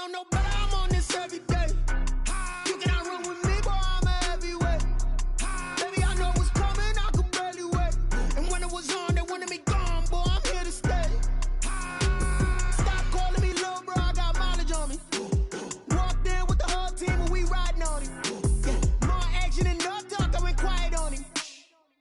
know no better, I'm on this every day. You cannot run with me, boy, I'm a heavyweight. Baby, I know what's coming, I could barely wait. And when it was on, they wanted me gone, boy, I'm here to stay. Stop calling me little bro, I got mileage on me. Walked in with the whole team and we riding on him. Yeah, more action and no talk, I went quiet on him.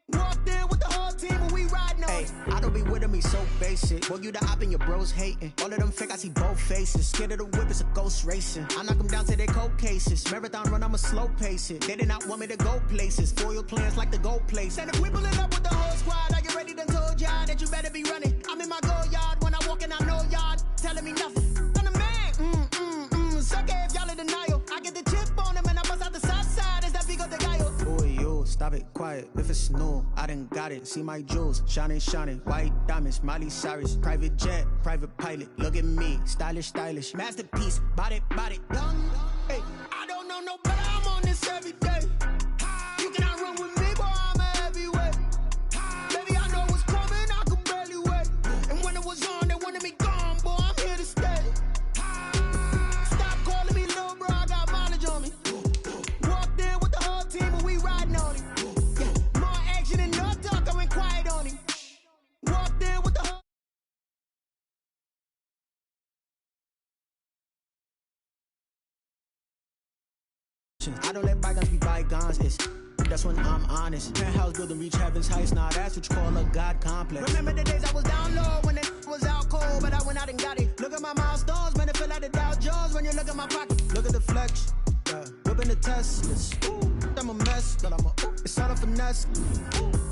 Walked in with the whole team and we riding on him. I don't be with him, he's so basic. Boy, you the op and your bros hating. All of them fake, I see both faces. Scared of the whip, it's a ghost racing. I knock them down to their cold cases. Marathon run, I'ma slow pace it. They did not want me to go places. Foil plans like the gold place. And if we pulling up with the whole squad, I get ready to told y'all that you better be running. I'm in my go yard when I walk in, I know y'all telling me nothing. I'm the man, suck it if y'all in denial. I get the chip on him and I bust out the south side. Is that big of the guy? Boy, yo, stop it, quiet. If it's new, I done got it. See my jewels, shining, shining. White diamonds, Miley Cyrus. Private jet, private pilot. Look at me, stylish, stylish. Masterpiece, body, young. Hey, I don't know no better, I'm on this every day. You cannot run with me, boy, I'm a heavyweight. Baby, I know what's coming, I could barely wait. And when it was on, they wanted me gone, boy, I'm here to stay. Stop calling me little bro, I got mileage on me. Walked in with the whole team and we riding on him. Yeah, more action and no talk, I went quiet on him. Walked in with the whole... I don't let bygones be bygones. That's when I'm honest. Penthouse building reach heaven's heights. Nah, that's what you call a God complex. Remember the days I was down low when it was out cold, but I went out and got it. Look at my milestones, man, it feel like the Dow Jones when you look at my pocket. Look at the flex, whipping the Teslas. I'm a mess, but it's all a finesse.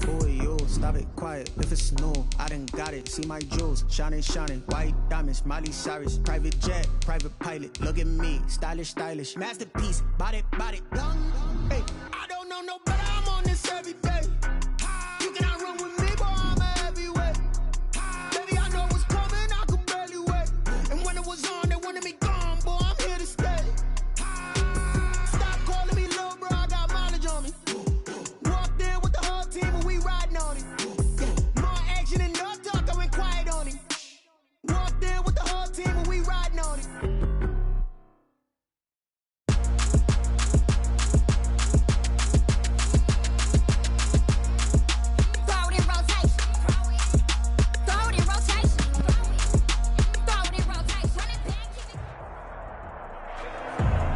Boy, yo, stop it, quiet. If it's new, I done got it. See my jewels, shining, shining. White diamonds, Miley Cyrus. Private jet, private pilot. Look at me, stylish, stylish. Masterpiece, body, young. Hey, I don't know no better, I'm on this every day. You cannot run with me, boy, I'm a heavyweight. Baby, I know what's coming, I could barely wait. And when it was on, they wanted me gone, boy, I'm here to stay. Stop calling me little bro, I got mileage on me. Walked in with the whole team and we riding on him. Yeah, more action and no talk, I went quiet on him. Walked in with the whole team and we riding on him.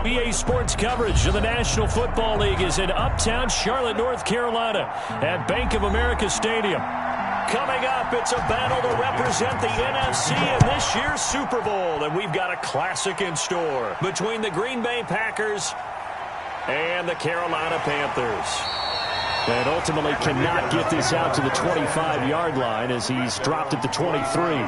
EA Sports coverage of the National Football League is in uptown Charlotte, North Carolina at Bank of America Stadium. Coming up, it's a battle to represent the NFC in this year's Super Bowl, and we've got a classic in store between the Green Bay Packers and the Carolina Panthers. And ultimately cannot get this out to the 25-yard line as he's dropped at the 23.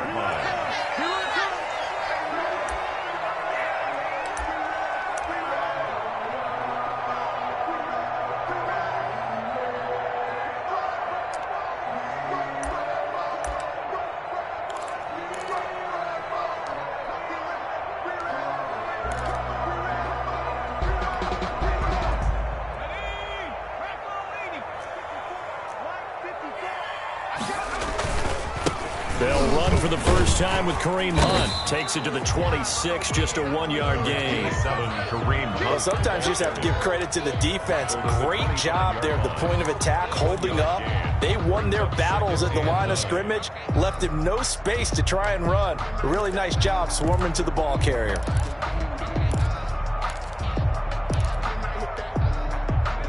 They'll run for the first time with Kareem Hunt. Takes it to the 26, just a 1-yard gain. Kareem Hunt. Well, sometimes you just have to give credit to the defense. Great job there at the point of attack, holding up. They won their battles at the line of scrimmage, left him no space to try and run. A really nice job swarming to the ball carrier.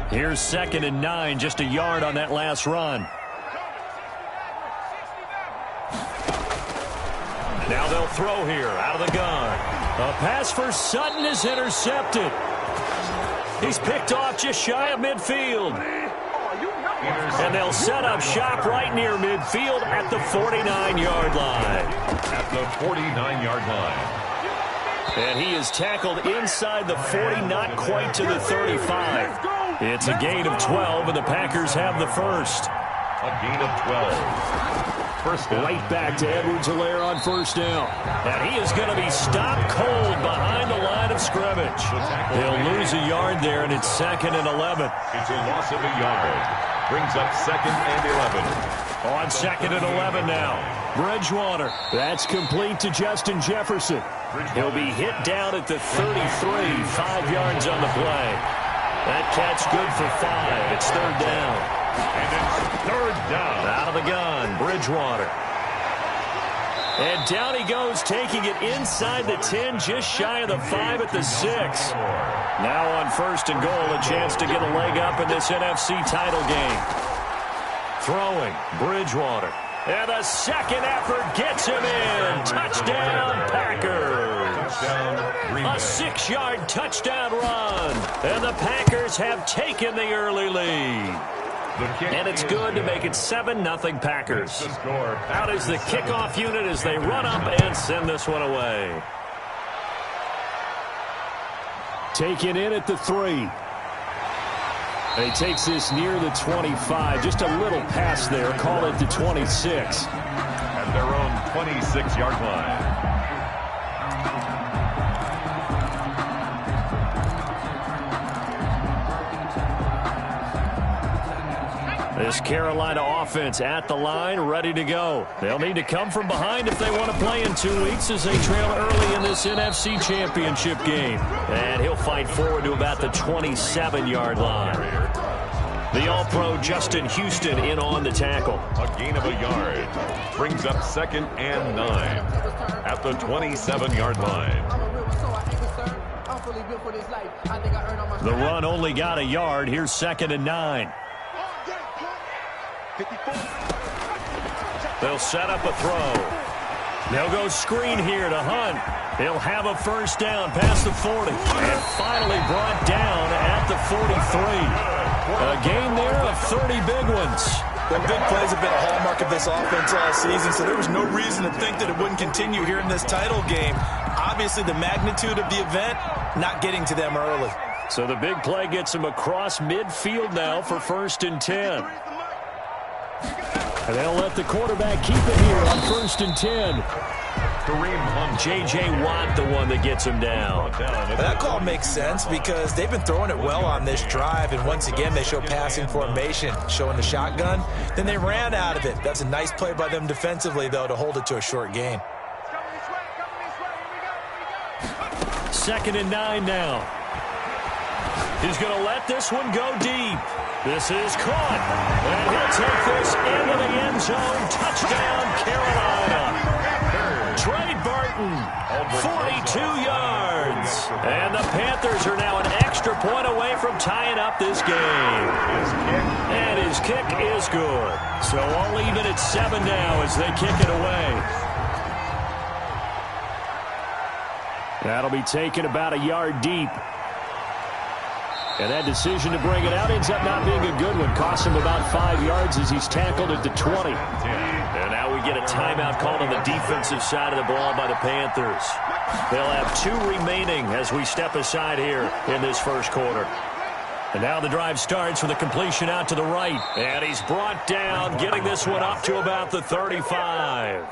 Here's 2nd and 9, just a yard on that last run. Now they'll throw here out of the gun. A pass for Sutton is intercepted. He's picked off just shy of midfield. And they'll set up shop right near midfield at the 49-yard line. At the 49-yard line. And he is tackled inside the 40, not quite to the 35. It's a gain of 12, and the Packers have the first. A gain of 12. First down. Right back to Edwards-Helaire on first down. And he is going to be stopped cold behind the line of scrimmage. They'll lose a yard there, and it's 2nd and 11. It's a loss of a yard. Brings up 2nd and 11. On 2nd and 11 now. Bridgewater. That's complete to Justin Jefferson. He'll be hit down at the 33, 5 yards on the play. That catch good for 5. It's 3rd down. And it's 3rd down. Out of the gun, Bridgewater. And down he goes, taking it inside the 10, just shy of the 5 at the 6. Now on 1st and goal, a chance to get a leg up in this NFC title game. Throwing, Bridgewater. And a second effort gets him in. Touchdown, Packers. A 6-yard touchdown run. And the Packers have taken the early lead. And it's good to make it 7-0 Packers. Out is the kickoff unit as they run up and send this one away. Taken in at the 3. And he takes this near the 25. Just a little pass there. Call it the 26. At their own 26-yard line. This Carolina offense at the line, ready to go. They'll need to come from behind if they want to play in 2 weeks as they trail early in this NFC Championship game. And he'll fight forward to about the 27-yard line. The All-Pro Justin Houston in on the tackle. A gain of a yard. Brings up 2nd and 9 at the 27-yard line. The run only got a yard. Here's 2nd and 9. They'll set up a throw. They'll go screen here to Hunt. He'll have a 1st down past the 40. And finally brought down at the 43. A game there of 30 big ones. The big plays have been a hallmark of this offense all season, so there was no reason to think that it wouldn't continue here in this title game. Obviously, the magnitude of the event, not getting to them early. So the big play gets him across midfield now for 1st and 10. And they'll let the quarterback keep it here on 1st and 10. J.J. Watt, the one that gets him down. That call makes sense because they've been throwing it well on this drive, and once again they show passing formation, showing the shotgun. Then they ran out of it. That's a nice play by them defensively, though, to hold it to a short gain. 2nd and 9 now. He's going to let this one go deep. This is caught. And he'll take this into the end zone. Touchdown, Carolina. Trey Burton, 42 yards. And the Panthers are now an extra point away from tying up this game. And his kick is good. So all even at 7 now as they kick it away. That'll be taken about a yard deep. And that decision to bring it out ends up not being a good one. Costs him about 5 yards as he's tackled at the 20. And now we get a timeout called on the defensive side of the ball by the Panthers. They'll have 2 remaining as we step aside here in this 1st quarter. And now the drive starts with a completion out to the right. And he's brought down, getting this one up to about the 35.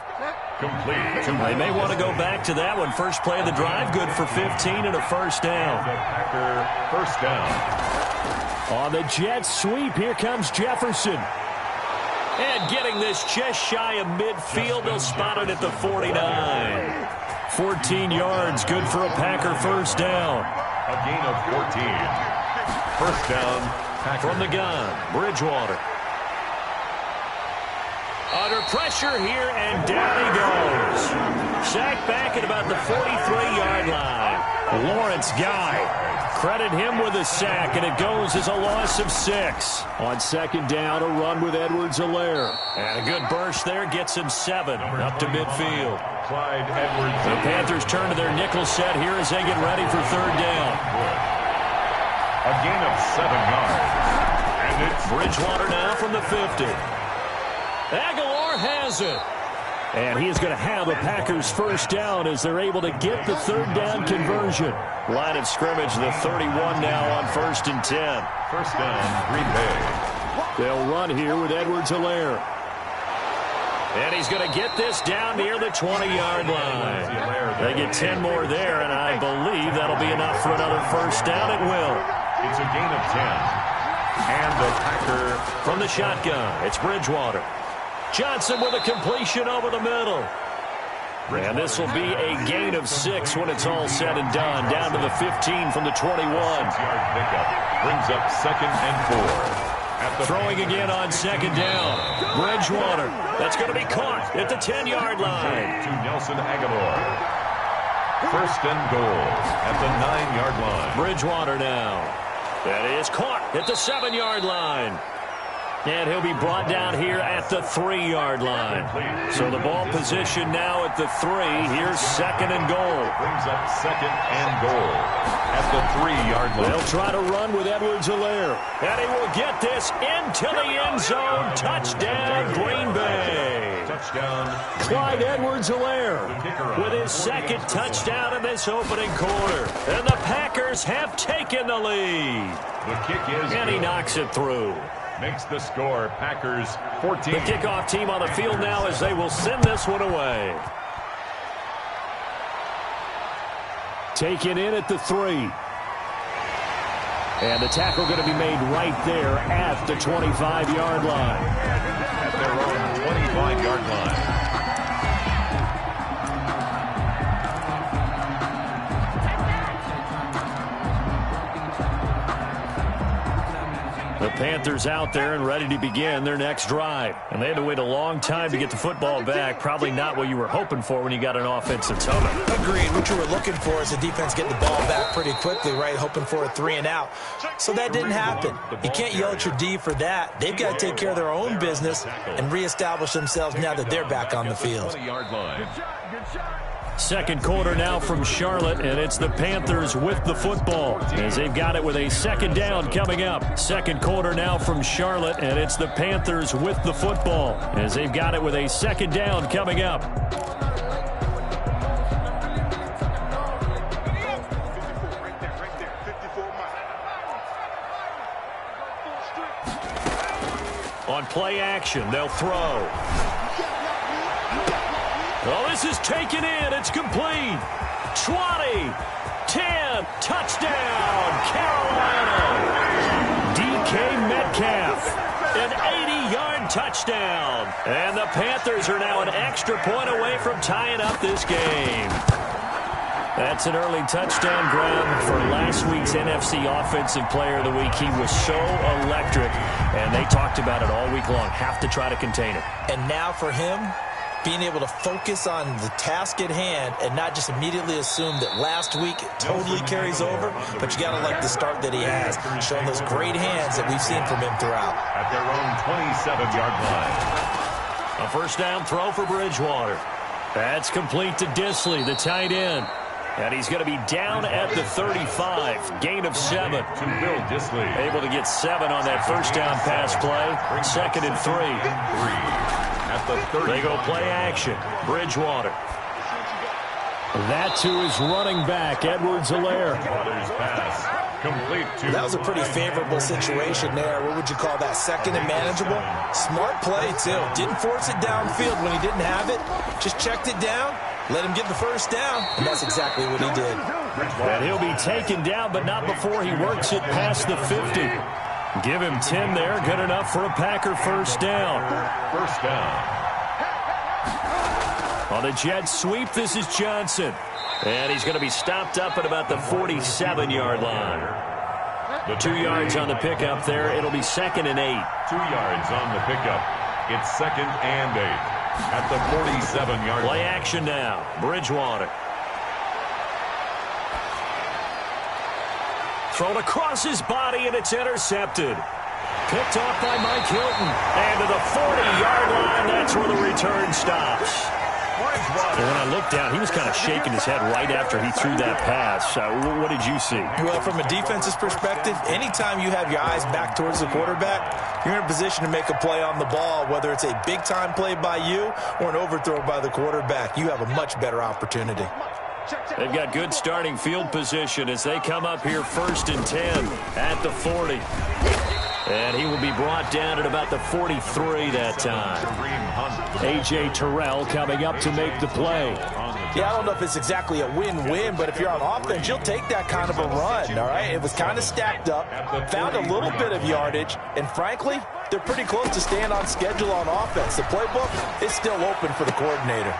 Complete. They may want to go back to that one. First play of the drive, good for 15 and a 1st down. Packer 1st down. On the jet sweep, here comes Jefferson. And getting this just shy of midfield, they'll spot it at the 49. 14 yards, good for a Packer 1st down. A gain of 14. 1st down, Packer. From the gun, Bridgewater. Under pressure here, and down he goes. Sacked back at about the 43-yard line. Lawrence Guy. Credit him with a sack, and it goes as a loss of 6. On 2nd down, a run with Edwards-Helaire. And a good burst there gets him 7 up to midfield. Clyde Edwards. The Panthers turn to their nickel set here as they get ready for 3rd down. A gain of 7 yards. And it's Bridgewater now from the 50. Aguilar has it. And he is going to have a Packers 1st down as they're able to get the 3rd down conversion. Line of scrimmage, the 31 now on 1st and 10. 1st down, Green Bay. They'll run here with Edwards-Helaire. And he's going to get this down near the 20-yard line. They get 10 more there, and I believe that'll be enough for another 1st down. It will. It's a gain of 10. And the Packer from the shotgun. It's Bridgewater. Johnson with a completion over the middle. And this will be a gain of 6 when it's all said and done. Down to the 15 from the 21. 6-yard pickup brings up 2nd and 4. Throwing again on 2nd down. Bridgewater. That's going to be caught at the 10-yard line. To Nelson Aguilar. 1st and goal at the 9-yard line. Bridgewater now. That is caught at the 7-yard line. And he'll be brought down here at the 3-yard line. So the ball position now at the 3. Here's 2nd and goal. Brings up 2nd and goal at the 3-yard line. They'll try to run with Edwards-Helaire. And he will get this into the end zone. Touchdown, Green Bay. Touchdown. Clyde Edwards-Helaire with his 2nd touchdown in this opening quarter. And the Packers have taken the lead. The kick is and he knocks it through. Makes the score Packers 14. The kickoff team on the field now as they will send this one away. Taken in at the 3. And the tackle going to be made right there at the 25-yard line. At their own 25-yard line. The Panthers out there and ready to begin their next drive. And they had to wait a long time to get the football back. Probably not what you were hoping for when you got an offense that's home. Agreed. What you were looking for is the defense getting the ball back pretty quickly, right? Hoping for a 3 and out. So that didn't happen. You can't yell at your D for that. They've got to take care of their own business and reestablish themselves now that they're back on the field. 20-yard line. 2nd quarter now from Charlotte, and it's the Panthers with the football as they've got it with a 2nd down coming up. 2nd quarter now from Charlotte, and it's the Panthers with the football as they've got it with a 2nd down coming up. On play action, they'll throw. Oh, this is taken in. It's complete. 20, 10, touchdown, Carolina. DK Metcalf, an 80-yard touchdown. And the Panthers are now an extra point away from tying up this game. That's an early touchdown grab for last week's NFC Offensive Player of the Week. He was so electric, and they talked about it all week long. Have to try to contain it. And now for him, being able to focus on the task at hand and not just immediately assume that last week it totally carries over, but you got to like the start that he has, showing those great hands that we've seen from him throughout. At their own 27-yard line. A 1st down throw for Bridgewater. That's complete to Disley, the tight end. And he's going to be down at the 35. Gain of 7. To Bill Disley. Able to get 7 on that 1st down pass play. 2nd and 3. At the 30. They go play action. Bridgewater. That to his running back, Edwards-Helaire. Pass. Complete to that was a pretty favorable situation there. What would you call that? 2nd and manageable? Smart play, too. Didn't force it downfield when he didn't have it. Just checked it down. Let him get the 1st down. And that's exactly what he did. And he'll be taken down, but not before he works it past the 50. Give him 10 there. Good enough for a Packer 1st down. 1st down. On the jet sweep, this is Johnson. And he's going to be stopped up at about the 47-yard line. The 2 yards on the pickup there. It'll be 2nd and 8. 2 yards on the pickup. It's 2nd and 8. At the 47-yard line. Play action now. Bridgewater. Thrown across his body, and it's intercepted. Picked off by Mike Hilton. And to the 40-yard line, that's where the return stops. And when I looked down, he was kind of shaking his head right after he threw that pass. What did you see? Well, from a defense's perspective, anytime you have your eyes back towards the quarterback, you're in a position to make a play on the ball, whether it's a big-time play by you or an overthrow by the quarterback. You have a much better opportunity. They've got good starting field position as they come up here 1st and 10 at the 40. And he will be brought down at about the 43 that time. A.J. Terrell coming up to make the play. Yeah, I don't know if it's exactly a win-win, but if you're on offense, you'll take that kind of a run, all right? It was kind of stacked up, found a little bit of yardage, and frankly, they're pretty close to staying on schedule on offense. The playbook is still open for the coordinator.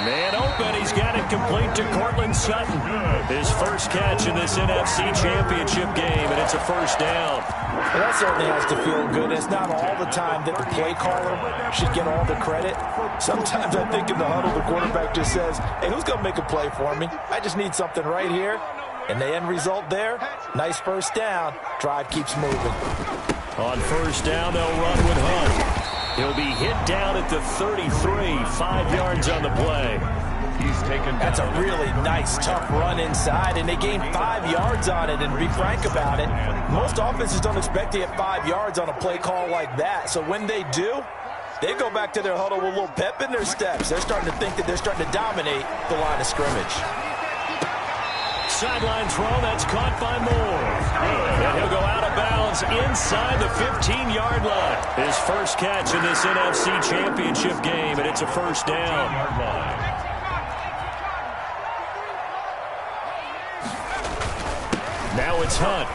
Man open, he's got it complete to Cortland Sutton. His first catch in this NFC Championship game, and it's a first down. Well, that certainly has to feel good. It's not all the time that the play caller should get all the credit. Sometimes I think in the huddle, the quarterback just says, hey, who's going to make a play for me? I just need something right here. And the end result there, nice first down. Drive keeps moving. On first down, they'll run with Hunt. He'll be hit down at the 33, 5 yards on the play. He's taken. That's a really nice, tough run inside, and they gained 5 yards on it. And to be frank about it, most offenses don't expect to get 5 yards on a play call like that. So when they do, they go back to their huddle with a little pep in their steps. They're starting to think that they're starting to dominate the line of scrimmage. Sideline throw, that's caught by Moore. And he'll go out of bounds inside the 15-yard line. His first catch in this NFC Championship game, and it's a first down. Now it's Hunt.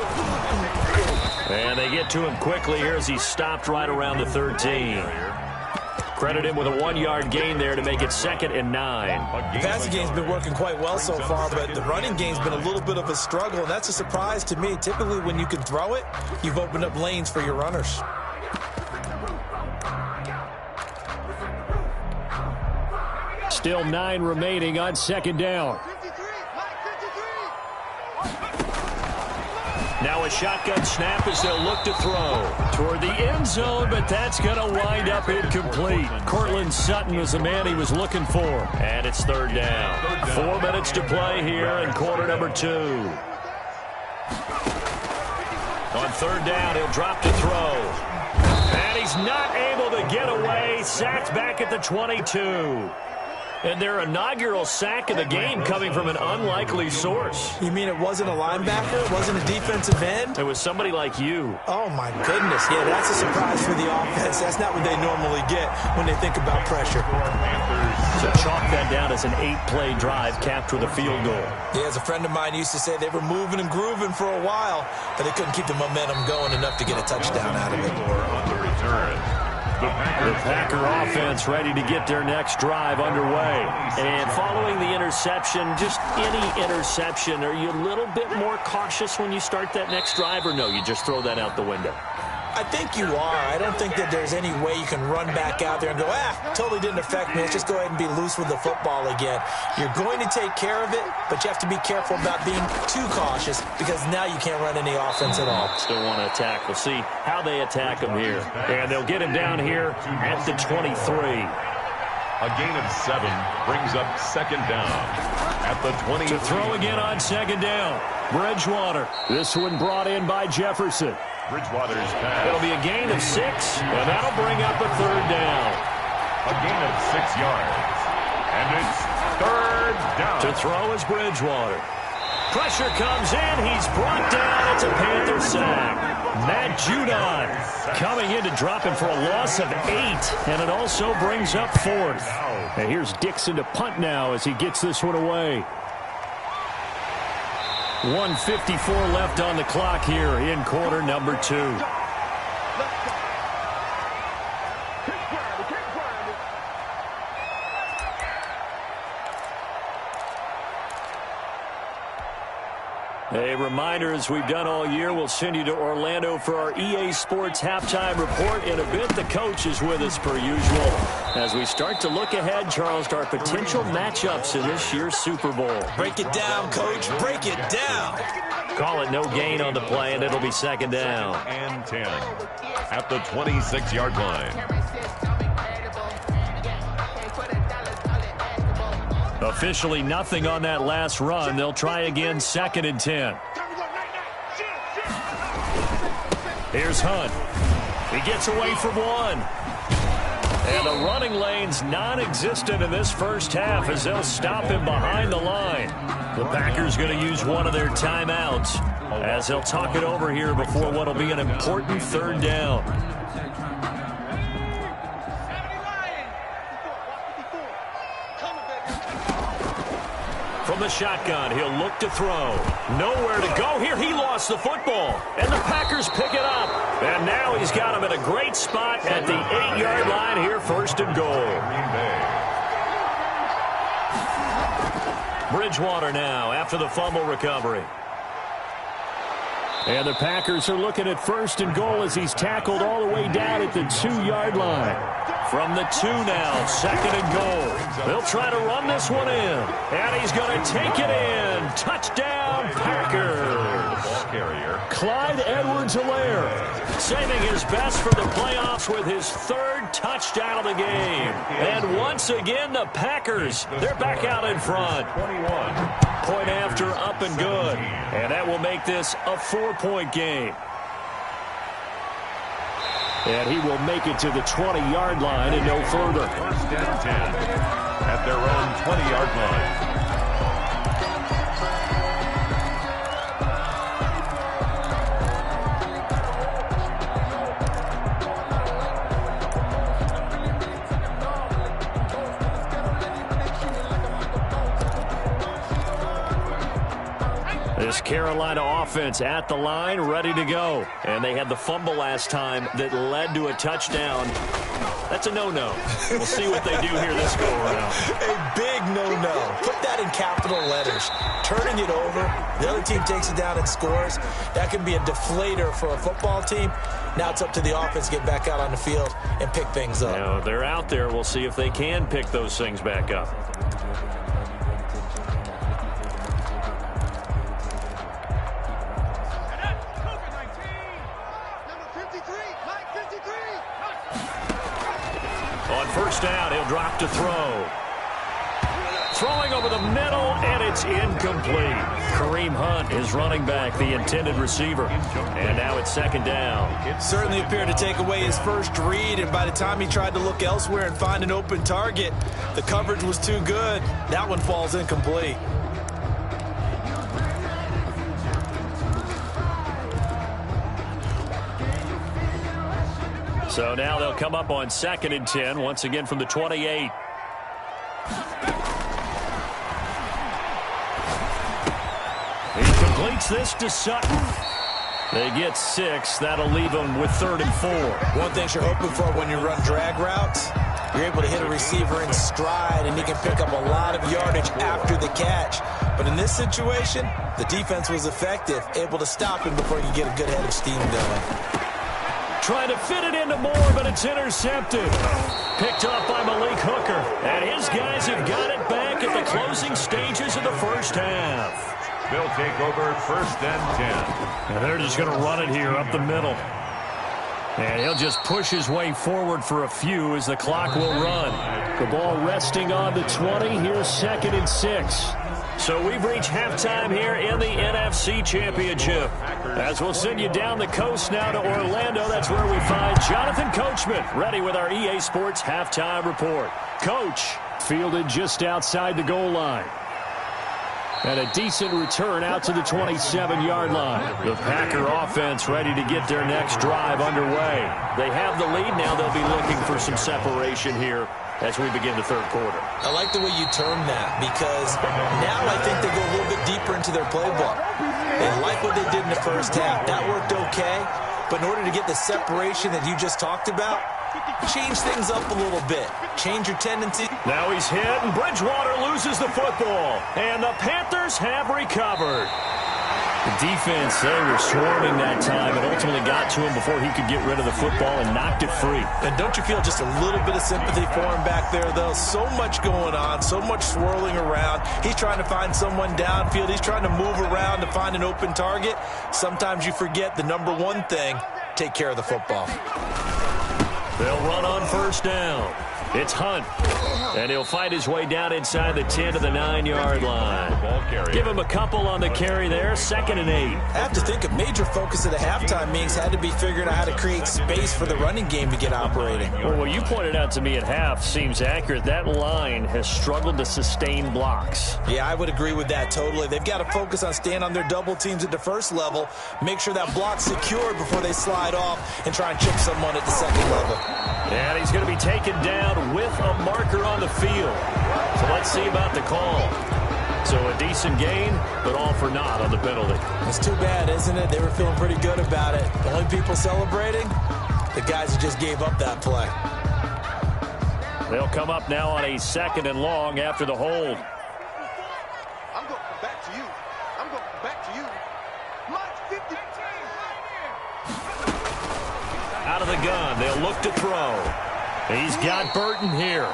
And they get to him quickly here as he stopped right around the 13. Credit him with a 1-yard gain there to make it 2nd and 9. The passing game's been working quite well so far, but the running game's been a little bit of a struggle, and that's a surprise to me. Typically, when you can throw it, you've opened up lanes for your runners. Still 9 remaining on 2nd down. Now a shotgun snap as they'll look to throw toward the end zone, but that's going to wind up incomplete. Cortland Sutton was the man he was looking for. And it's 3rd down. 4 minutes to play here in quarter number 2. On 3rd down, he'll drop to throw. And he's not able to get away. Sacked back at the 22. And their inaugural sack of the game coming from an unlikely source. You mean it wasn't a linebacker? It wasn't a defensive end? It was somebody like you. Oh, my goodness. Yeah, that's a surprise for the offense. That's not what they normally get when they think about pressure. So chalk that down as an 8-play drive capped with a field goal. Yeah, as a friend of mine used to say, they were moving and grooving for a while, but they couldn't keep the momentum going enough to get a touchdown out of it. On the return. The Packer offense ready to get their next drive underway. And following the interception, just any interception, are you a little bit more cautious when you start that next drive, or no, you just throw that out the window? I think you are. I don't think that there's any way you can run back out there and go, totally didn't affect me. Let's just go ahead and be loose with the football again. You're going to take care of it, but you have to be careful about being too cautious because now you can't run any offense at all. Still want to attack. We'll see how they attack him here. And they'll get him down here at the 23. A gain of 7 brings up 2nd down at the 20. To throw again on 2nd down. Bridgewater. This one brought in by Jefferson. Bridgewater's pass. It'll be a gain of 6, and that'll bring up a 3rd down. A gain of 6 yards. And it's 3rd down. To throw is Bridgewater. Pressure comes in. He's brought down. It's a Panther sack. Matt Judon coming in to drop him for a loss of 8, and it also brings up 4th. And here's Dixon to punt now as he gets this one away. 1:54 left on the clock here in quarter number 2. A reminder, as we've done all year, we'll send you to Orlando for our EA Sports halftime report. In a bit, the coach is with us per usual as we start to look ahead, Charles, to our potential matchups in this year's Super Bowl. Break it down, Coach. Break it down. Call it no gain on the play, and it'll be 2nd down. And 10 at the 26-yard line. Officially nothing on that last run. They'll try again, 2nd and 10. Here's Hunt. He gets away from 1. And the running lane's non-existent in this first half as they'll stop him behind the line. The Packers going to use one of their timeouts as they'll talk it over here before what will be an important 3rd down. From the shotgun. He'll look to throw. Nowhere to go here. He lost the football. And the Packers pick it up. And now he's got him in a great spot at the 8-yard line here, 1st and goal. Bridgewater now after the fumble recovery. And the Packers are looking at 1st and goal as he's tackled all the way down at the 2-yard line. From the 2 now, 2nd and goal. They'll try to run this one in. And he's going to take it in. Touchdown, Packers. Ball carrier. Clyde Edwards-Helaire saving his best for the playoffs with his 3rd touchdown of the game. And once again, the Packers, they're back out in front. 21. Point after, up and good. And that will make this a 4-point game. And he will make it to the 20-yard line and no further. 1st and 10 at their own 20-yard line. This Carolina offense at the line, ready to go. And they had the fumble last time that led to a touchdown. That's a no-no. We'll see what they do here this go-around. A big no-no. Put that in capital letters. Turning it over, the other team takes it down and scores. That can be a deflator for a football team. Now it's up to the offense to get back out on the field and pick things up. Now, they're out there. We'll see if they can pick those things back up. On 1st down, he'll drop to throw. Throwing over the middle, and it's incomplete. Kareem Hunt is running back, the intended receiver. And now it's 2nd down. It certainly appeared to take away his first read, and by the time he tried to look elsewhere and find an open target, the coverage was too good. That one falls incomplete. So now they'll come up on 2nd and 10, once again from the 28. He completes this to Sutton. They get 6. That'll leave them with 3rd and 4. One thing you're hoping for when you run drag routes, you're able to hit a receiver in stride, and he can pick up a lot of yardage after the catch. But in this situation, the defense was effective, able to stop him before you get a good head of steam going. Trying to fit it into Moore, but it's intercepted. Picked up by Malik Hooker. And his guys have got it back at the closing stages of the 1st half. They'll take over 1st and 10. And they're just going to run it here up the middle. And he'll just push his way forward for a few as the clock will run. The ball resting on the 20. Here's 2nd and 6. So we've reached halftime here in the NFC Championship. As we'll send you down the coast now to Orlando, that's where we find Jonathan Coachman, ready with our EA Sports halftime report. Coach, fielded just outside the goal line. And a decent return out to the 27-yard line. The Packer offense ready to get their next drive underway. They have the lead. Now they'll be looking for some separation here as we begin the 3rd quarter. I like the way you term that, because now I think they go a little bit deeper into their playbook. They like what they did in the 1st half. That worked okay, but in order to get the separation that you just talked about, change things up a little bit. Change your tendency. Now he's hit, and Bridgewater loses the football. And the Panthers have recovered. The defense, they were swarming that time and ultimately got to him before he could get rid of the football and knocked it free. And don't you feel just a little bit of sympathy for him back there, though? So much going on, so much swirling around. He's trying to find someone downfield. He's trying to move around to find an open target. Sometimes you forget the number one thing, take care of the football. They'll run on 1st down. It's Hunt. And he'll fight his way down inside the 10 to the 9-yard line. Give him a couple on the carry there. 2nd and 8. I have to think a major focus of the halftime meetings had to be figuring out how to create space for the running game to get operating. Well, what you pointed out to me at half seems accurate. That line has struggled to sustain blocks. Yeah, I would agree with that totally. They've got to focus on staying on their double teams at the 1st level, make sure that block's secured before they slide off and try and chip someone at the 2nd level. And he's going to be taken down with a marker on the field. So let's see about the call. So a decent gain, but all for naught on the penalty. It's too bad, isn't it? They were feeling pretty good about it. The only people celebrating, the guys who just gave up that play. They'll come up now on a 2nd and long after the hold. I'm going back to you. I'm going back to you. March 50. Out of the gun, they'll look to throw. He's got Burton here.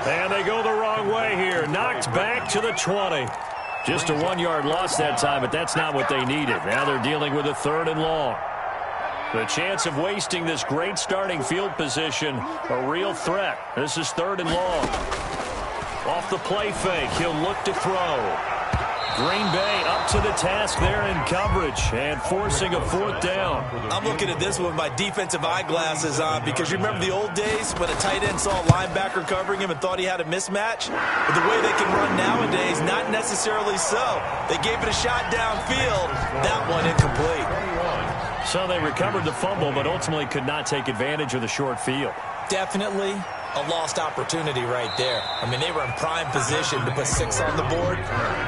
And they go the wrong way here. Knocked back to the 20. Just a 1-yard loss that time, but that's not what they needed. Now they're dealing with a 3rd and long. The chance of wasting this great starting field position, a real threat. This is 3rd and long. Off the play fake, he'll look to throw. Green Bay up to the task there in coverage and forcing a 4th down. I'm looking at this with my defensive eyeglasses on because you remember the old days when a tight end saw a linebacker covering him and thought he had a mismatch? But the way they can run nowadays, not necessarily so. They gave it a shot downfield. That one incomplete. So they recovered the fumble, but ultimately could not take advantage of the short field. Definitely a lost opportunity right there. I mean, they were in prime position to put 6 on the board.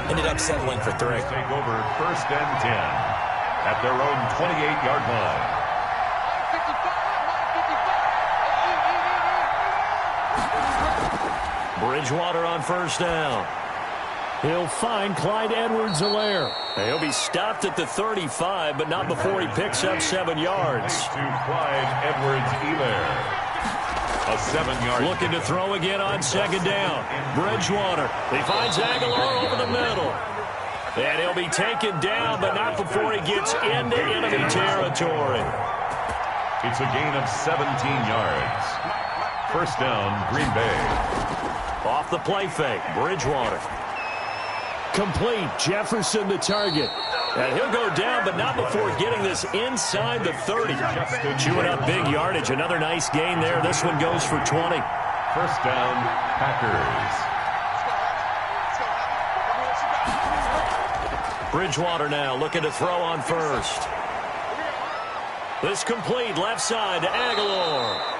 Ended up settling for 3. Take over 1st and 10 at their own 28-yard line. Bridgewater on 1st down. He'll find Clyde Edwards-Helaire. He'll be stopped at the 35, but not before he picks up 7 yards. To Clyde Edwards-Helaire. A 7-yard. Looking to throw again on 2nd down. Bridgewater. He finds Aguilar over the middle. And he'll be taken down, but not before he gets into enemy territory. It's a gain of 17 yards. 1st down, Green Bay. Off the play fake, Bridgewater. Complete, Jefferson the target. And he'll go down, but not before getting this inside the 30. Chewing up big yardage. Another nice gain there. This one goes for 20. 1st down, Packers. Bridgewater now looking to throw on 1st. This complete, left side to Aguilar.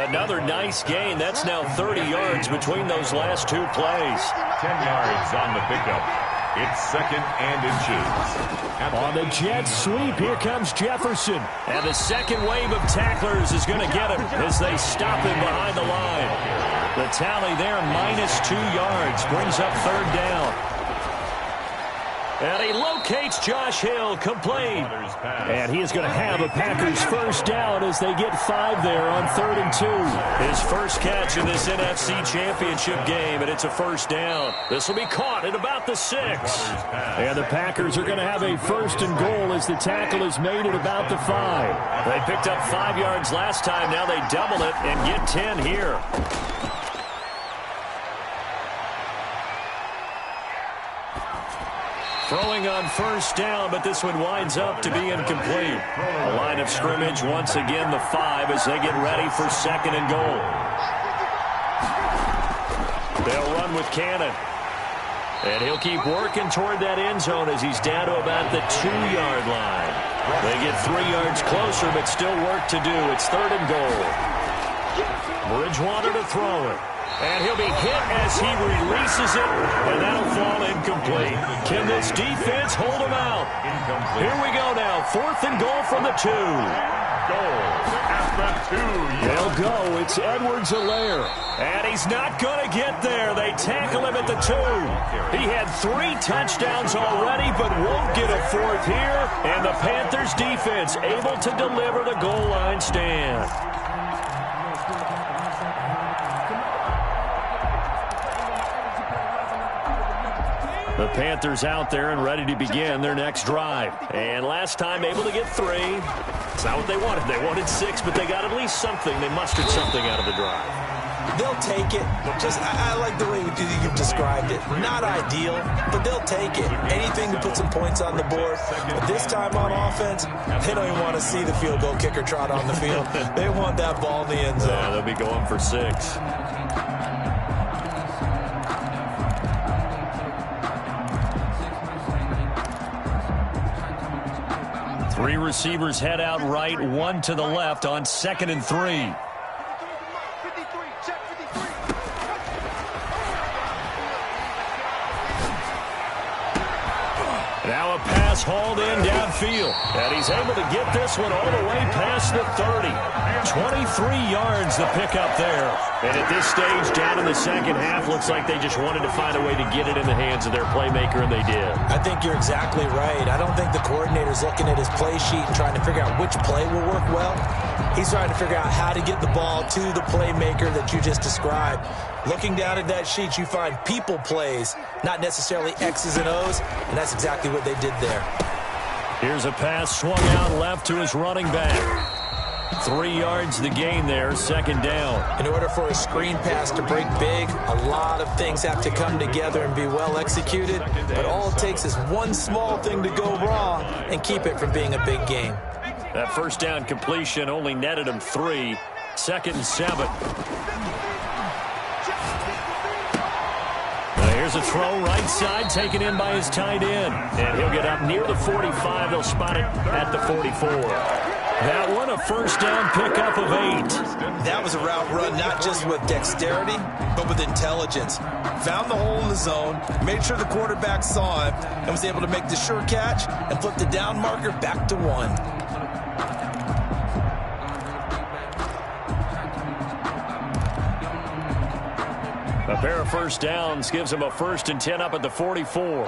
Another nice gain. That's now 30 yards between those last 2 plays. 10 yards on the pickup. It's 2nd and inches. On the jet sweep, here comes Jefferson. And the second wave of tacklers is going to get him as they stop him behind the line. The tally there, minus 2 yards, brings up 3rd down. And he locates Josh Hill, complete. And he is going to have a Packers 1st down as they get 5 there on 3rd and 2. His first catch in this NFC Championship game, and it's a 1st down. This will be caught at about the 6. And the Packers are going to have a 1st and goal as the tackle is made at about the 5. They picked up 5 yards last time. Now they double it and get 10 here. Throwing on 1st down, but this one winds up to be incomplete. A line of scrimmage, once again the 5 as they get ready for 2nd and goal. They'll run with Cannon. And he'll keep working toward that end zone as he's down to about the 2-yard line. They get 3 yards closer, but still work to do. It's 3rd and goal. Bridgewater to throw it. And he'll be hit as he releases it, and that'll fall incomplete. Can this defense hold him out? Here we go now. 4th and goal from the 2. Goal at the 2. They'll go. It's Edwards-Helaire. And he's not going to get there. They tackle him at the 2. He had 3 touchdowns already, but won't get a 4th here. And the Panthers defense able to deliver the goal line stand. The Panthers out there and ready to begin their next drive. And last time able to get 3. It's not what they wanted. They wanted 6, but they got at least something. They mustered something out of the drive. They'll take it. I like the way you've described it. Not ideal, but they'll take it. Anything to put some points on the board. But this time on offense, they don't even want to see the field goal kicker trot on the field. They want that ball in the end zone. Yeah, they'll be going for 6. Three receivers head out right, 1 to the left on 2nd and 3. pass hauled in downfield. And he's able to get this one all the way past the 30. 23 yards the pickup there. And at this stage, down in the second half, looks like they just wanted to find a way to get it in the hands of their playmaker, and they did. I think you're exactly right. I don't think the coordinator's looking at his play sheet and trying to figure out which play will work well. He's trying to figure out how to get the ball to the playmaker that you just described. Looking down at that sheet, you find people plays, not necessarily X's and O's, and that's exactly what they did there. Here's a pass swung out left to his running back. 3 yards the gain there, second down. In order for a screen pass to break big, a lot of things have to come together and be well executed, but all it takes is one small thing to go wrong and keep it from being a big gain. That first down completion only netted him 3. 2nd and 7. Here's a throw right side taken in by his tight end. And he'll get up near the 45. They'll spot it at the 44. That one a first down pickup of 8. That was a route run not just with dexterity, but with intelligence. Found the hole in the zone, made sure the quarterback saw him, and was able to make the sure catch and flip the down marker back to 1. A pair of first downs gives him a 1st and 10 up at the 44.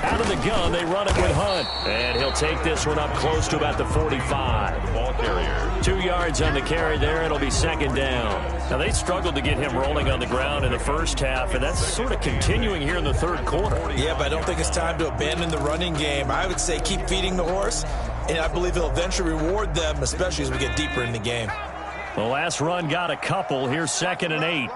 Out of the gun, they run it with Hunt. And he'll take this one up close to about the 45. Ball carrier. 2 yards on the carry there. It'll be second down. Now, they struggled to get him rolling on the ground in the first half, and that's sort of continuing here in the third quarter. Yeah, but I don't think it's time to abandon the running game. I would say keep feeding the horse, and I believe he'll eventually reward them, especially as we get deeper in the game. The last run got a couple. Here's 2nd and 8.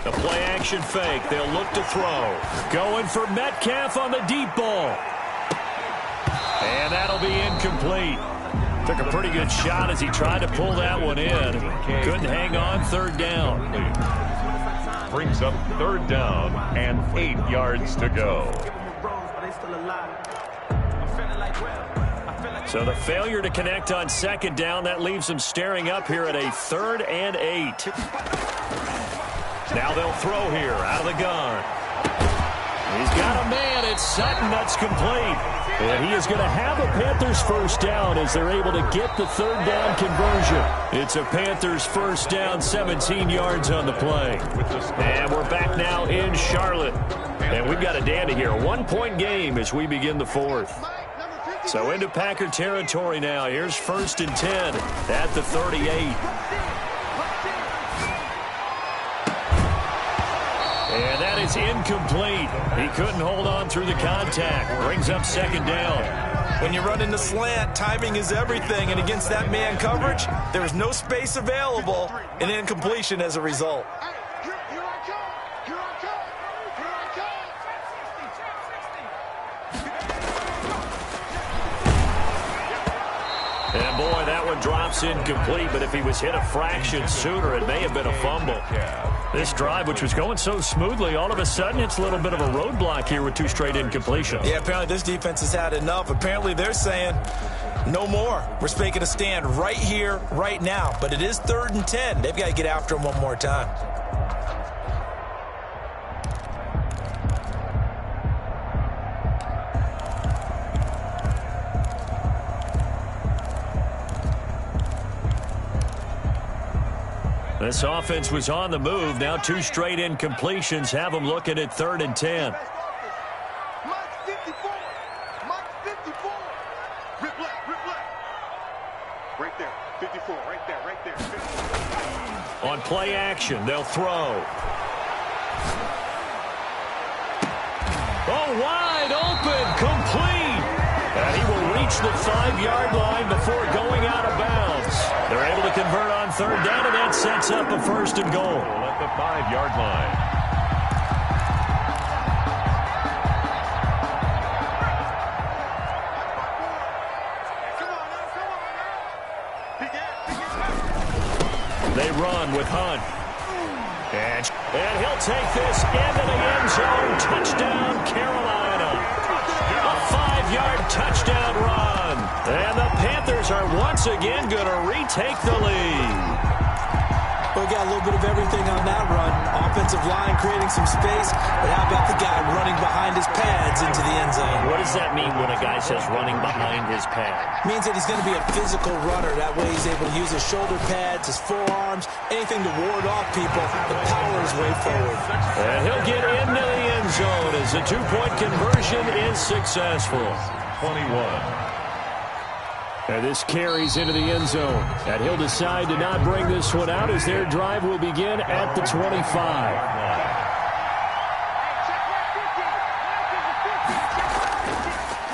The play action fake. They'll look to throw. Going for Metcalf on the deep ball. And that'll be incomplete. Took a pretty good shot as he tried to pull that one in. Couldn't hang on, 3rd down. Brings up 3rd down and 8 yards to go. So the failure to connect on 2nd down, that leaves them staring up here at a 3rd and 8. Now they'll throw here out of the gun. He's got a man. It's Sutton. That's complete. And he is going to have a Panthers first down as they're able to get the 3rd down conversion. It's a Panthers first down, 17 yards on the play. And we're back now in Charlotte. And we've got a dandy here. 1-point game as we begin the 4th. So into Packer territory now. Here's 1st and 10 at the 38. And that is incomplete. He couldn't hold on through the contact. Brings up 2nd down. When you run in the slant, timing is everything. And against that man coverage, there is no space available, and incompletion as a result. And boy, that one drops incomplete, but if he was hit a fraction sooner, it may have been a fumble. This drive, which was going so smoothly, all of a sudden it's a little bit of a roadblock here with 2 straight incompletions. Yeah, apparently this defense has had enough. Apparently they're saying no more. We're making a stand right here, right now. But it is 3rd and 10. They've got to get after him one more time. This offense was on the move. Now 2 straight incompletions have them looking at 3rd and 10. Right there, 54, right there. 54. On play action, they'll throw. Oh, wide open, complete. And he will reach the 5-yard line before going out of bounds. They're able to convert on 3rd down, and that sets up a 1st and goal. At the 5-yard line. They run with Hunt. And he'll take this into the end zone. Touchdown, Carolina. A 5-yard touchdown run. And the Panthers are once again going to retake the lead. Well, we got a little bit of everything on that run. Offensive line creating some space, but how about the guy running behind his pads into the end zone? What does that mean when a guy says running behind his pad? Means that he's going to be a physical runner. That way he's able to use his shoulder pads, his forearms, anything to ward off people and power his way forward. And he'll get into the end zone as the two-point conversion is successful. 21. And this carries into the end zone. And he'll decide to not bring this one out as their drive will begin at the 25.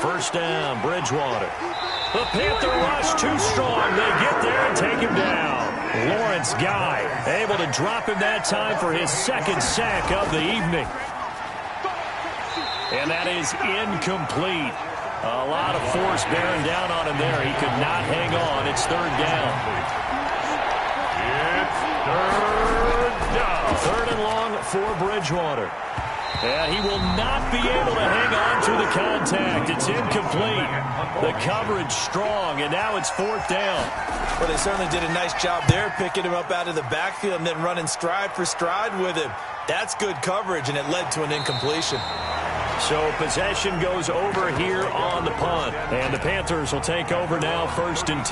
First down, Bridgewater. The Panther rush too strong. They get there and take him down. Lawrence Guy able to drop him that time for his second sack of the evening. And that is incomplete. A lot of force bearing down on him there. He could not hang on. It's third down. It's third down. Third and long for Bridgewater. And he will not be able to hang on to the contact. It's incomplete. The coverage strong, and now it's fourth down. Well, they certainly did a nice job there, picking him up out of the backfield and then running stride for stride with him. That's good coverage, and it led to an incompletion. So possession goes over here on the punt. And the Panthers will take over now, 1st and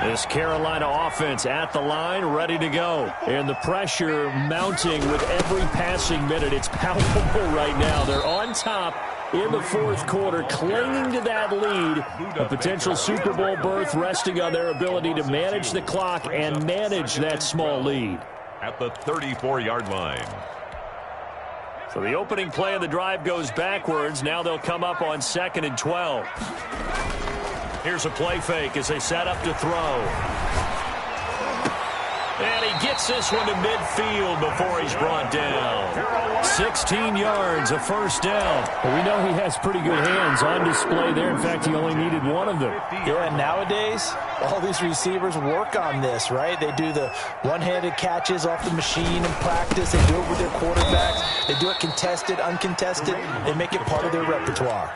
10. This Carolina offense at the line, ready to go. And the pressure mounting with every passing minute. It's palpable right now. They're on top in the fourth quarter, clinging to that lead. A potential Super Bowl berth resting on their ability to manage the clock and manage that small lead. At the 34-yard line. So the opening play of the drive goes backwards. Now they'll come up on 2nd and 12. Here's a play fake as they set up to throw. And he gets this one to midfield before he's brought down. 16 yards, a first down. Well, we know he has pretty good hands on display there. In fact, he only needed one of them. Yeah, nowadays, all these receivers work on this, right? They do the one-handed catches off the machine in practice. They do it with their quarterbacks. They do it contested, uncontested. They make it part of their repertoire.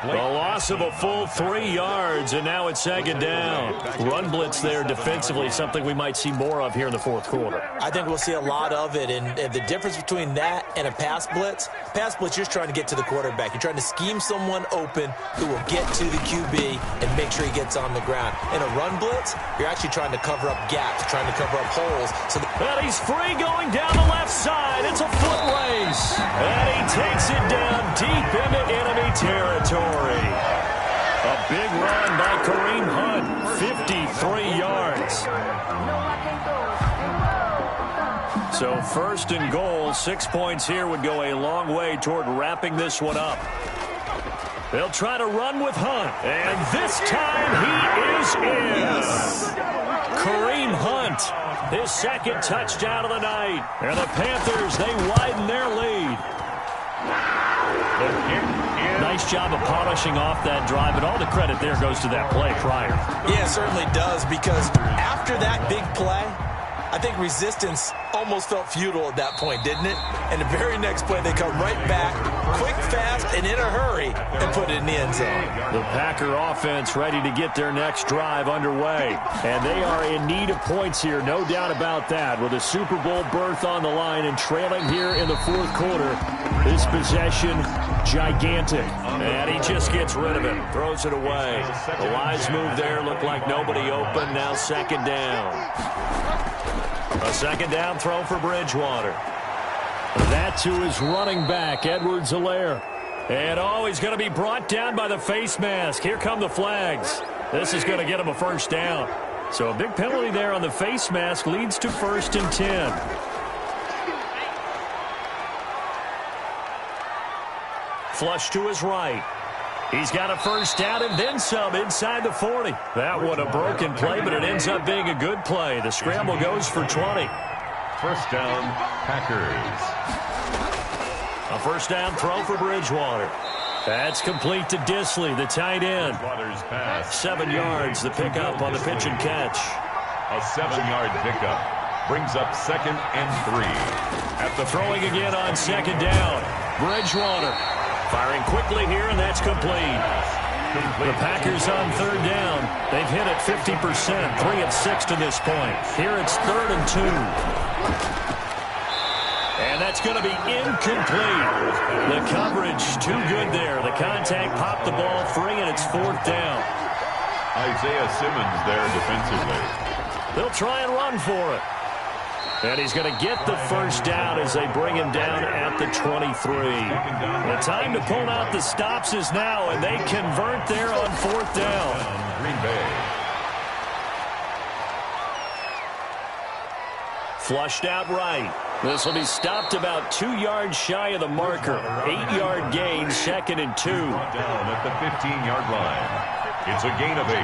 A loss of a full 3 yards, and now it's 2nd down. Run blitz there defensively, something we might see more of here in the fourth quarter. I think we'll see a lot of it, and the difference between that and a pass blitz, you're just trying to get to the quarterback. You're trying to scheme someone open who will get to the QB and make sure he gets on the ground. In a run blitz, you're actually trying to cover up gaps, trying to cover up holes. And he's free going down the left side. It's a foot race. And he takes it down deep into enemy territory. A big run by Kareem Hunt, 53 yards. So 1st and goal, 6 points here would go a long way toward wrapping this one up. They'll try to run with Hunt, and this time he is in. Kareem Hunt, his second touchdown of the night. And the Panthers, they widen their lead. Nice job of polishing off that drive, but all the credit there goes to that play prior. Yeah, it certainly does, because after that big play, I think resistance almost felt futile at that point, didn't it? And the very next play, they come right back, quick, fast, and in a hurry, and put it in the end zone. The Packer offense ready to get their next drive underway. And they are in need of points here, no doubt about that. With a Super Bowl berth on the line and trailing here in the fourth quarter, this possession, gigantic. And he just gets rid of it, throws it away. The wise move there, looked like nobody open, now 2nd down. A 2nd down throw for Bridgewater. That to his running back, Edwards-Helaire. And he's going to be brought down by the face mask. Here come the flags. This is going to get him a first down. So a big penalty there on the face mask leads to 1st and 10. Flush to his right. He's got a first down and then some inside the 40. That one a broken play, but it ends up being a good play. The scramble goes for 20. First down, Packers. A first down throw for Bridgewater. That's complete to Disley, the tight end. 7 yards, the pickup on the pitch and catch. A 7-yard pickup brings up 2nd and 3. At the throwing again on 2nd down. Bridgewater firing quickly here, and that's complete. The Packers on third down. They've hit it 50%, 3 of 6 to this point. Here it's 3rd and 2. And that's going to be incomplete. The coverage too good there. The contact popped the ball free, and it's 4th down. Isaiah Simmons there defensively. They'll try and run for it. And he's going to get the first down as they bring him down at the 23. The time to pull out the stops is now, and they convert there on 4th down. Green Bay. Flushed out right. This will be stopped about 2 yards shy of the marker. 8-yard gain, 2nd and 2. Down at the 15-yard line. It's a gain of 8.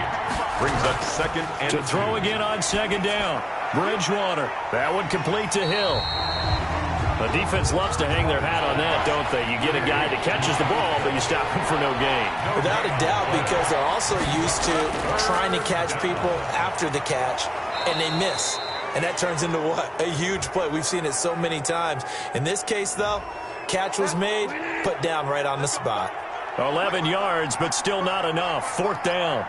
Brings up 2nd and 2. To throw again on 2nd down. Bridgewater. That one complete to Hill. The defense loves to hang their hat on that, don't they? You get a guy that catches the ball, but you stop him for no gain. Without a doubt, because they're also used to trying to catch people after the catch, and they miss. And that turns into what? A huge play. We've seen it so many times. In this case, though, catch was made, put down right on the spot. 11 yards, but still not enough. 4th down.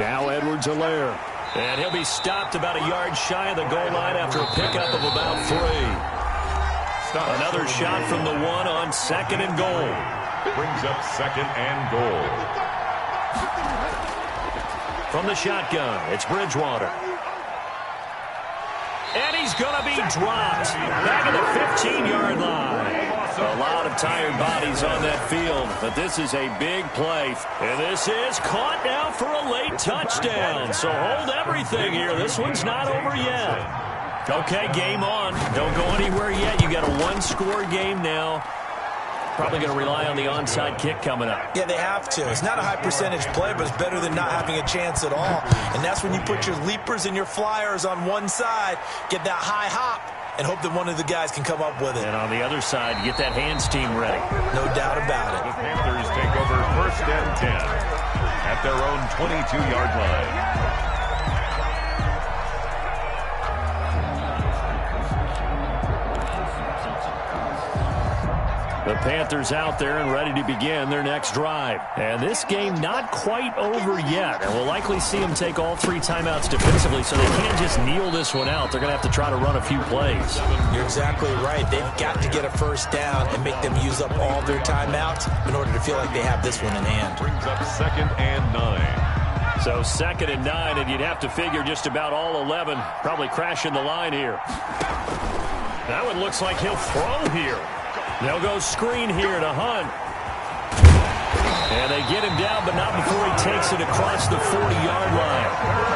Now Edwards-Helaire. And he'll be stopped about a yard shy of the goal line after a pickup of about 3. Another shot from the 1 on 2nd and goal. Brings up 2nd and goal. From the shotgun, it's Bridgewater. And he's going to be dropped back at the 15-yard line. A lot of tired bodies on that field, but this is a big play. And this is caught now for a late touchdown. So hold everything here. This one's not over yet. Okay, game on. Don't go anywhere yet. You got a 1-score game now. Probably going to rely on the onside kick coming up. Yeah, they have to. It's not a high-percentage play, but it's better than not having a chance at all. And that's when you put your leapers and your flyers on one side, get that high hop, and hope that one of the guys can come up with it. And on the other side, get that hands team ready. No doubt about it. The Panthers take over 1st and 10 at their own 22-yard line. The Panthers out there and ready to begin their next drive. And this game not quite over yet. And we'll likely see them take all 3 timeouts defensively, so they can't just kneel this one out. They're going to have to try to run a few plays. You're exactly right. They've got to get a first down and make them use up all their timeouts in order to feel like they have this one in hand. Brings up 2nd and 9. So 2nd and 9, and you'd have to figure just about all 11 probably crashing the line here. That one looks like he'll throw here. They'll go screen here to Hunt. And they get him down, but not before he takes it across the 40-yard line.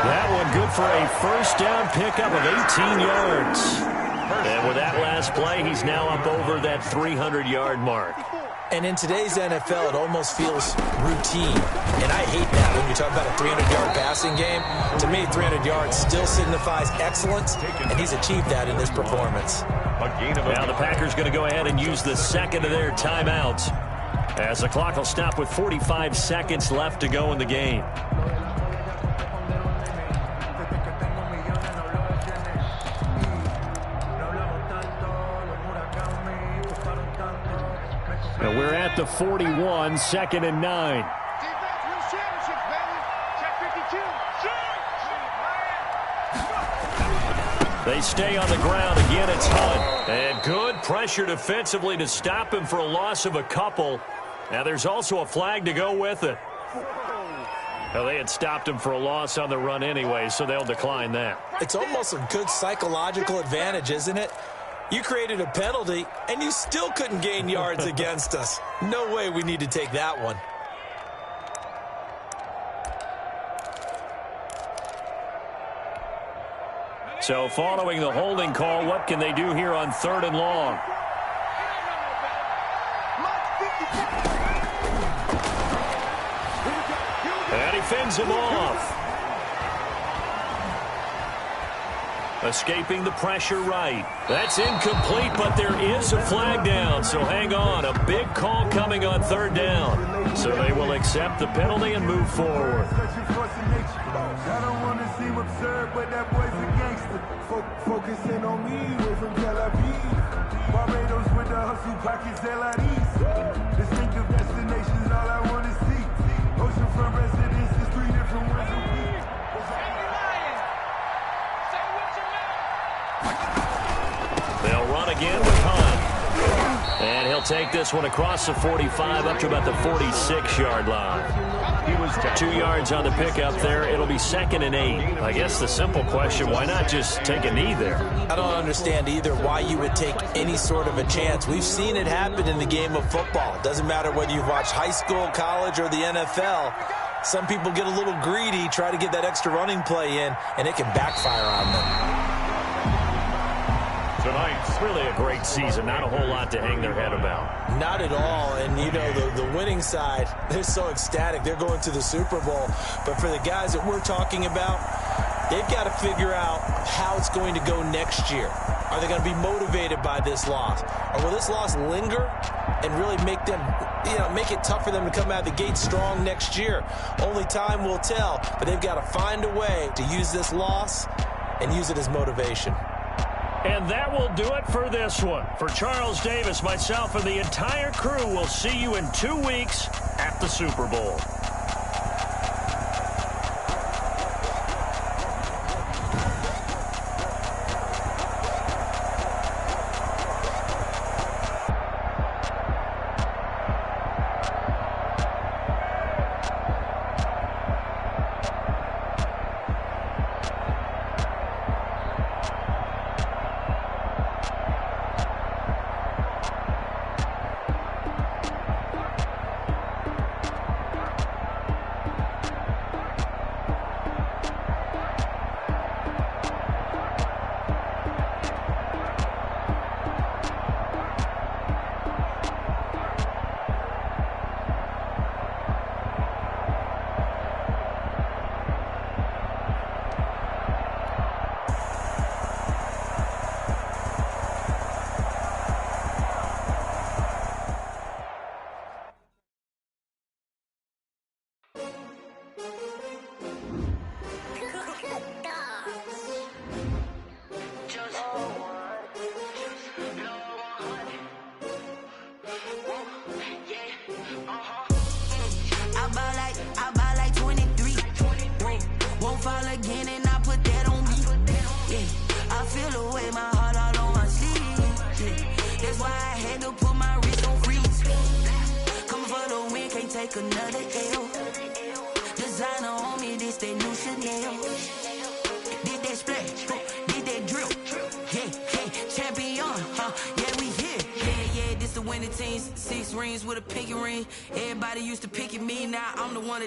That one good for a first down pickup of 18 yards. And with that last play, he's now up over that 300-yard mark. And in today's NFL, it almost feels routine. And I hate that when you talk about a 300-yard passing game. To me, 300 yards still signifies excellence, and he's achieved that in this performance. Now the Packers going to go ahead and use the second of their timeouts, as the clock will stop with 45 seconds left to go in the game. And we're at the 41, 2nd and 9. They stay on the ground. Again, it's Hunt. And good pressure defensively to stop him for a loss of a couple. Now, there's also a flag to go with it. Well, they had stopped him for a loss on the run anyway, so they'll decline that. It's almost a good psychological advantage, isn't it? You created a penalty, and you still couldn't gain yards against us. No way we need to take that one. So following the holding call, what can they do here on 3rd and long? And he fends him off. Escaping the pressure right. That's incomplete, but there is a flag down, so hang on. A big call coming on 3rd down. So they will accept the penalty and move forward. I don't want to seem absurd, but that boy's a gangster. Focusing on me, way from Tel Aviv. Barbados with the hustle pockets, LIDs. Distinctive destinations, all I want to see. take this one across the 45 up to about the 46-yard line. He was 2 yards on the pickup there. It'll be 2nd and 8. I guess the simple question, why not just take a knee there? I don't understand either why you would take any sort of a chance. We've seen it happen in the game of football. Doesn't matter whether you've watched high school, college, or the NFL. Some people get a little greedy, try to get that extra running play in, and it can backfire on them. Tonight's really a great season. Not a whole lot to hang their head about. Not at all. And, you know, the winning side, they're so ecstatic. They're going to the Super Bowl. But for the guys that we're talking about, they've got to figure out how it's going to go next year. Are they going to be motivated by this loss? Or will this loss linger and really make them, make it tough for them to come out of the gate strong next year? Only time will tell, but they've got to find a way to use this loss and use it as motivation. And that will do it for this one. For Charles Davis, myself, and the entire crew, we'll see you in 2 weeks at the Super Bowl.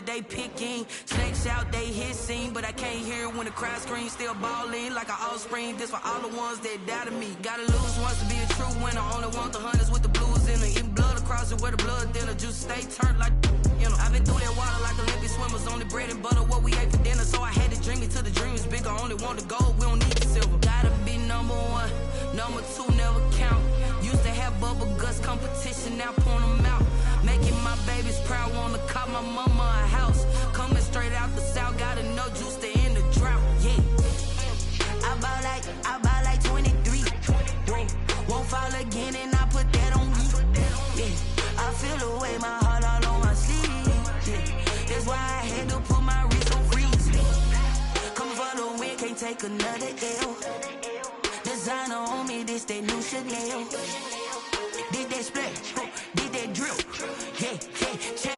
They picking snakes out, they hissing, but I can't hear when the crowd screams. Still balling like an offspring. This for all the ones that doubted me. Gotta lose once to be a true winner. Only want the hunters with the blues in it. Eating blood across it where the blood dinner. Juice stay turned like I've been through that water like Olympic swimmers. Only bread and butter what we ate for dinner. So I had to dream it till the dream is bigger. Only want the gold, we don't need the silver. Gotta be number one, number two never count. Used to have bubble guts competition, now point them out. Making my babies proud, wanna call my mama a house. Coming straight out the south, gotta know juice to end the drought, yeah. I bought like 23. Won't fall again and I put that on me, yeah. I feel the way, my heart all on my sleeve, yeah. That's why I had to put my wrist on freeze. Coming for the win, can't take another L. Designer on me, this that new Chanel. Did that splash, did that drip, yeah, yeah.